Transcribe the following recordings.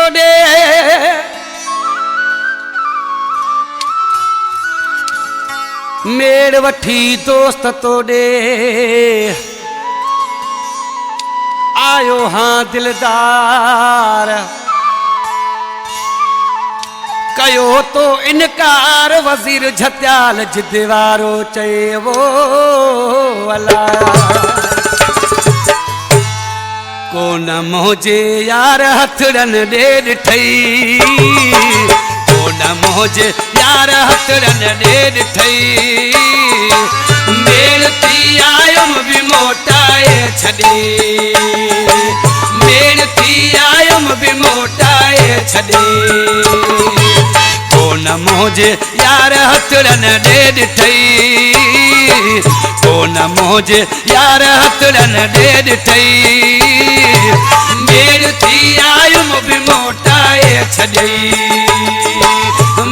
तोड़े मेड़ वठी दोस्त तोड़े आयो हाँ दिलदार कयो तो इनकार वज़ीर झत्याल जिद वारो चयो अला कोन मोजे यार हथड़न ॾे ॾिठई कोन मोजे यार हथड़न ॾे ॾिठई मेल थी आयुम भी मोटाए छॾे मेल थी आयुम भी मोटाए छॾे कोन मोजे यार हथड़न ॾे ॾिठई कोन मोजे यार हथड़न ॾे ॾिठई मेल थी आयुम भी मोटाए छॾई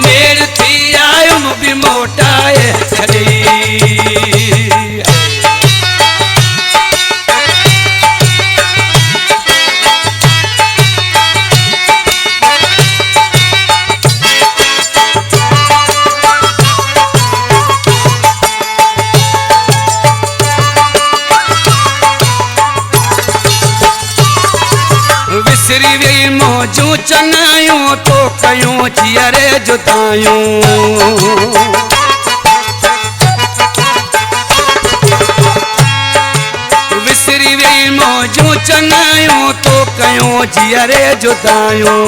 मेल थी आयुम भी मोटाए छॾई विसरी वही मौजूं चङायूं तो कयूं जीअरे जुदायूं विसरी वही मौजूं चङायूं तो कयूं जीअरे जुदायूं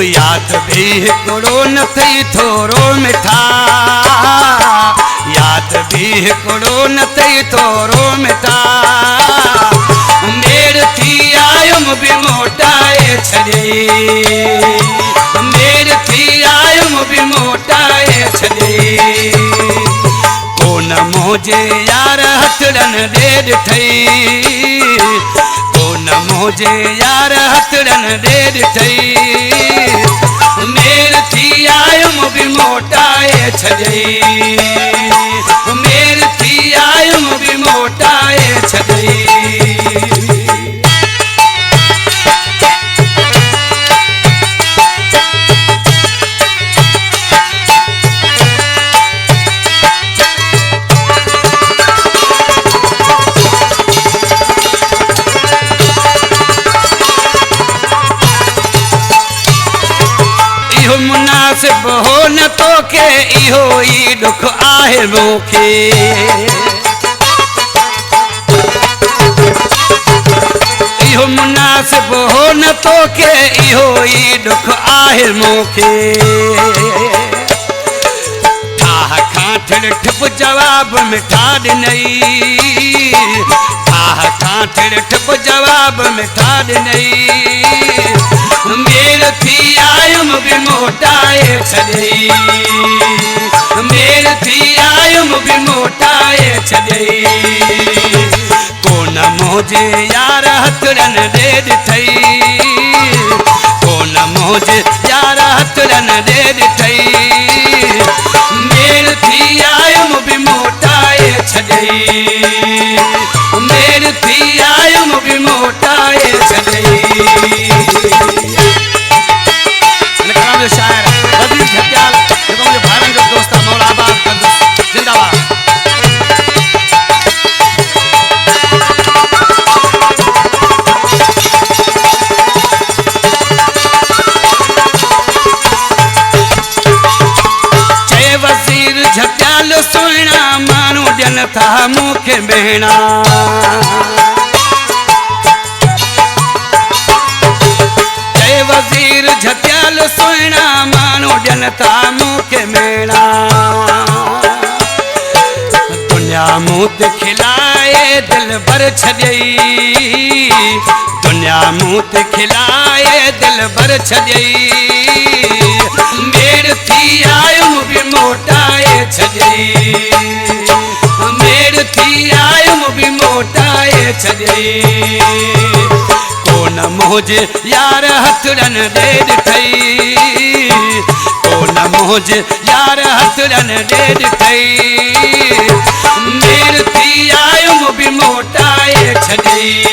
याद भी हिकिड़ो न थई थोरो मिठा याद भी हिकिड़ो न थई थोरो मिठा मेर थी आयुम भी मोटाए छॾे मेर थी आयुम भी मोटाए छॾे कोन मोजे यार हथड़न ॾे ॾिठई कोन मोजे यार हथड़न ॾे ॾिठई मेर थी आयुम भी मोटाए छॾई मेर थी आयुम भी मोटाए छॾई मुनासिब हो न तोखे इहो ई दुख आहे मूंखे इहो मुनासिब हो न तोखे इहो ई दुख आहे मूंखे ठाह खां ठिड़ ठिप जवाब मिठा ॾिनई ठाह खां ठिड़ ठिप जवाब मिठा ॾिनई मेल थी आयुम भी मोटाए छॾई मेल थी आयुम भी मोटाए छॾई कोन मोजे यार हथड़न ॾे ॾिठई कोन मोजे यार हथड़न ॾे ॾिठई मेल थी आयुम भी मोटाए छॾई मेल थी आयुम भी मोटाए छॾई शायर वज़ीर झत्याल जेको मुंहिंजे भाइरनि जो दोस्त आहे मौला आबाद कंदुसि जिंदाबाद चए वज़ीर झत्याल सुहिणा माण्हू ॾियनि था मूंखे भेणा वज़ीर झत्याल सुहिणा माण्हू ॾियनि था मूंखे मेणा दुनिया मूं ते खिलाए दिल भर छॾई दुनिया मूं ते खिलाए दिल भर छॾई मेर थी आयुम भी मोटाए छॾई मेर थी आयुम भी मोटाए छॾई कोन मोजे यार हथड़न ॾे ॾिठई कोन मोजे यार हथड़न ॾे ॾिठई मेर थी आयुम भी मोटाए छॾई